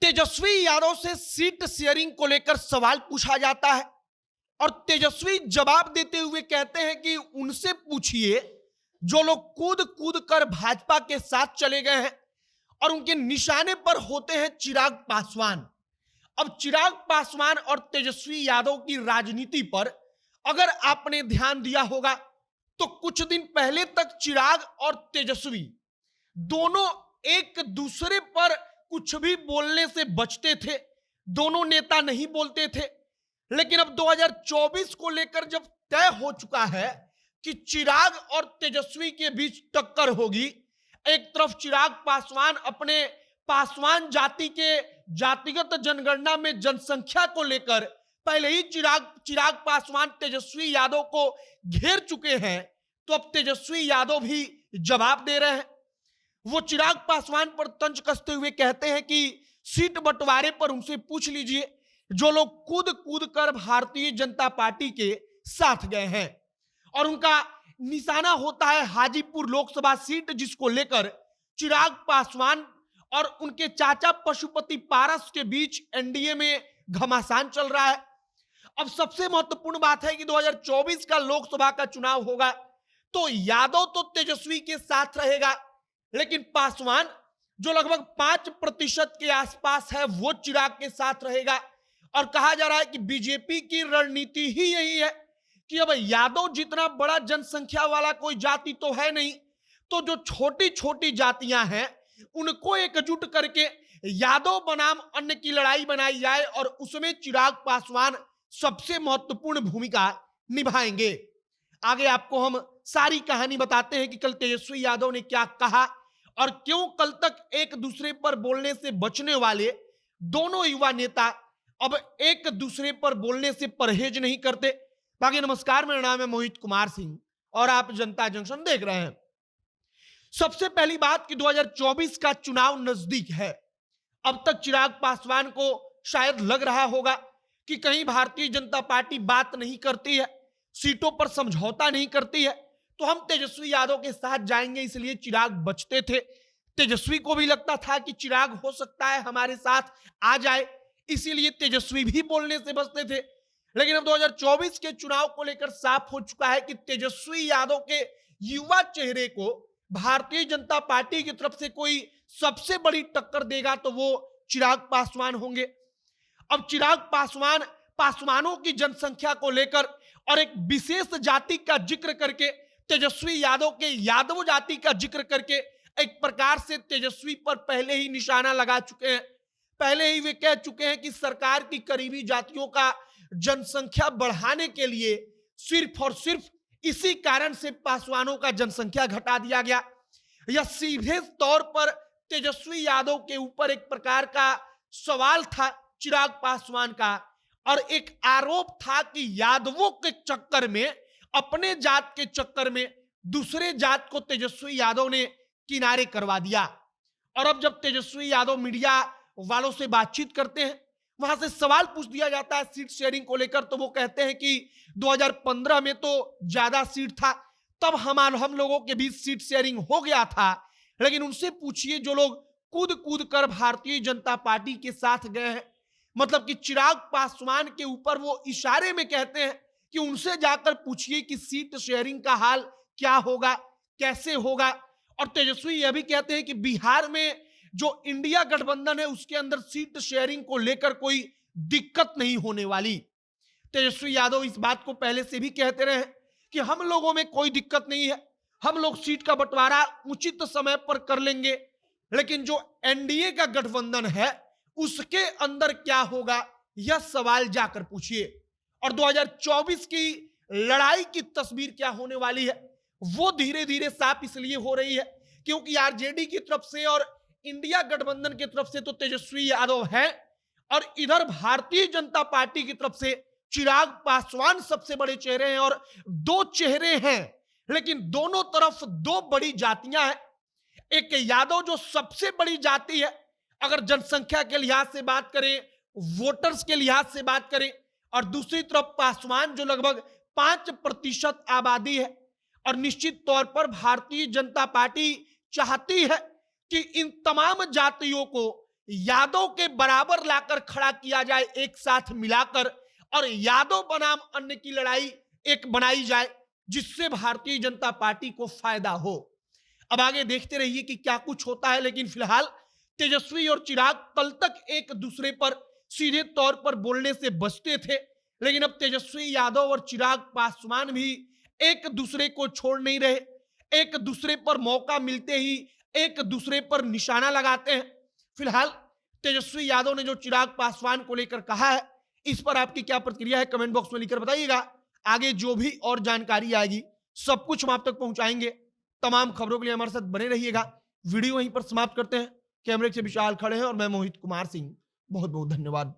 तेजस्वी यादव से seat sharing को लेकर सवाल पूछा जाता है और तेजस्वी जवाब देते हुए कहते हैं कि उनसे पूछिए जो लोग कूद कूद कर भाजपा के साथ चले गए हैं और उनके निशाने पर होते हैं चिराग पासवान। अब चिराग पासवान और तेजस्वी यादव की राजनीति पर अगर आपने ध्यान दिया होगा तो कुछ दिन पहले तक चिराग और तेजस्वी दोनों एक दूसरे पर कुछ भी बोलने से बचते थे, दोनों नेता नहीं बोलते थे। लेकिन अब 2024 को लेकर जब तय हो चुका है कि चिराग और तेजस्वी के बीच टक्कर होगी, एक तरफ चिराग पासवान अपने पासवान जाति के जातिगत जनगणना में जनसंख्या को लेकर पहले ही चिराग पासवान तेजस्वी यादव को घेर चुके हैं, तो अब तेजस्वी यादव भी जवाब दे रहे हैं। वो चिराग पासवान पर तंज कसते हुए कहते हैं कि सीट बंटवारे पर उनसे पूछ लीजिए जो लोग कूद कूद कर भारतीय जनता पार्टी के साथ गए हैं। और उनका निशाना होता है हाजीपुर लोकसभा सीट, जिसको लेकर चिराग पासवान और उनके चाचा पशुपति पारस के बीच एनडीए में घमासान चल रहा है। अब सबसे महत्वपूर्ण बात है कि 2024 का लोकसभा का चुनाव होगा तो यादव तो तेजस्वी के साथ रहेगा, लेकिन पासवान जो लगभग 5% के आसपास है वो चिराग के साथ रहेगा। और कहा जा रहा है कि बीजेपी की रणनीति ही यही है कि अब यादव जितना बड़ा जनसंख्या वाला कोई जाति तो है नहीं, तो जो छोटी छोटी जातियां हैं उनको एकजुट करके यादव बनाम अन्य की लड़ाई बनाई जाए और उसमें चिराग पासवान सबसे महत्वपूर्ण भूमिका निभाएंगे। आगे आपको हम सारी कहानी बताते हैं कि कल तेजस्वी यादव ने क्या कहा और क्यों कल तक एक दूसरे पर बोलने से बचने वाले दोनों युवा नेता अब एक दूसरे पर बोलने से परहेज नहीं करते। बाकी नमस्कार, मेरा नाम है मोहित कुमार सिंह और आप जनता जंक्शन देख रहे हैं। सबसे पहली बात कि 2024 का चुनाव नजदीक है। अब तक चिराग पासवान को शायद लग रहा होगा कि कहीं भारतीय जनता पार्टी बात नहीं करती है, सीटों पर समझौता नहीं करती है, तो हम तेजस्वी यादव के साथ जाएंगे, इसलिए चिराग बचते थे। तेजस्वी को भी लगता था कि चिराग हो सकता है हमारे साथ आ जाए, इसीलिए तेजस्वी भी बोलने से बचते थे। लेकिन अब 2024 के चुनाव को लेकर साफ हो चुका है कि तेजस्वी यादव के युवा चेहरे को भारतीय जनता पार्टी की तरफ से कोई सबसे बड़ी टक्कर देगा तो वो चिराग पासवान होंगे। अब चिराग पासवान पासवानों की जनसंख्या को लेकर और एक विशेष जाति का जिक्र करके तेजस्वी यादव के यादव जाति का जिक्र करके एक प्रकार से तेजस्वी पर पहले ही निशाना लगा चुके हैं। पहले ही वे कह चुके हैं कि सरकार की करीबी जातियों का जनसंख्या बढ़ाने के लिए सिर्फ और सिर्फ इसी कारण से पासवानों का जनसंख्या घटा दिया गया। यह सीधे तौर पर तेजस्वी यादव के ऊपर एक प्रकार का सवाल था चिराग पासवान का, और एक आरोप था कि यादवों के चक्कर में, अपने जात के चक्कर में दूसरे जात को तेजस्वी यादव ने किनारे करवा दिया। और अब जब तेजस्वी यादव मीडिया वालों से बातचीत करते हैं, वहां से सवाल पूछ दिया जाता है सीट शेयरिंग को लेकर, तो वो कहते हैं कि 2015 में तो ज्यादा सीट था, तब हम लोगों के बीच सीट शेयरिंग हो गया था। लेकिन उनसे पूछिए जो लोग कूद कूद कर भारतीय जनता पार्टी के साथ गए हैं, मतलब कि चिराग पासवान के ऊपर वो इशारे में कहते हैं कि उनसे जाकर पूछिए कि सीट शेयरिंग का हाल क्या होगा, कैसे होगा। और तेजस्वी यह भी कहते हैं कि बिहार में जो इंडिया गठबंधन है उसके अंदर सीट शेयरिंग को लेकर कोई दिक्कत नहीं होने वाली। तेजस्वी यादव इस बात को पहले से भी कहते रहे कि हम लोगों में कोई दिक्कत नहीं है, हम लोग सीट का बंटवारा उचित समय पर कर लेंगे, लेकिन जो एनडीए का गठबंधन है उसके अंदर क्या होगा यह सवाल जाकर पूछिए। और 2024 की लड़ाई की तस्वीर क्या होने वाली है वो धीरे धीरे साफ इसलिए हो रही है क्योंकि आरजेडी की तरफ से और इंडिया गठबंधन की तरफ से तो तेजस्वी यादव है, और इधर भारतीय जनता पार्टी की तरफ से चिराग पासवान सबसे बड़े चेहरे हैं। और दो चेहरे हैं, लेकिन दोनों तरफ दो बड़ी जातियां हैं। एक यादव जो सबसे बड़ी जाति है अगर जनसंख्या के लिहाज से बात करें, वोटर्स के लिहाज से बात करें, और दूसरी तरफ पासवान जो लगभग 5% आबादी है। और निश्चित तौर पर भारतीय जनता पार्टी चाहती है कि इन तमाम जातियों को यादव के बराबर लाकर खड़ा किया जाए, एक साथ मिलाकर, और यादव बनाम अन्य की लड़ाई एक बनाई जाए जिससे भारतीय जनता पार्टी को फायदा हो। अब आगे देखते रहिए कि क्या कुछ होता है, लेकिन फिलहाल तेजस्वी और चिराग कल तक एक दूसरे पर सीधे तौर पर बोलने से बचते थे, लेकिन अब तेजस्वी यादव और चिराग पासवान भी एक दूसरे को छोड़ नहीं रहे, एक दूसरे पर मौका मिलते ही एक दूसरे पर निशाना लगाते हैं। फिलहाल तेजस्वी यादव ने जो चिराग पासवान को लेकर कहा है, इस पर आपकी क्या प्रतिक्रिया है, कमेंट बॉक्स में लिखकर बताइएगा। आगे जो भी और जानकारी आएगी सब कुछ हम आप तक पहुंचाएंगे। तमाम खबरों के लिए हमारे साथ बने रहिएगा। वीडियो वहीं पर समाप्त करते हैं। कैमरे से विशाल खड़े हैं और मैं मोहित कुमार सिंह। बहुत बहुत धन्यवाद।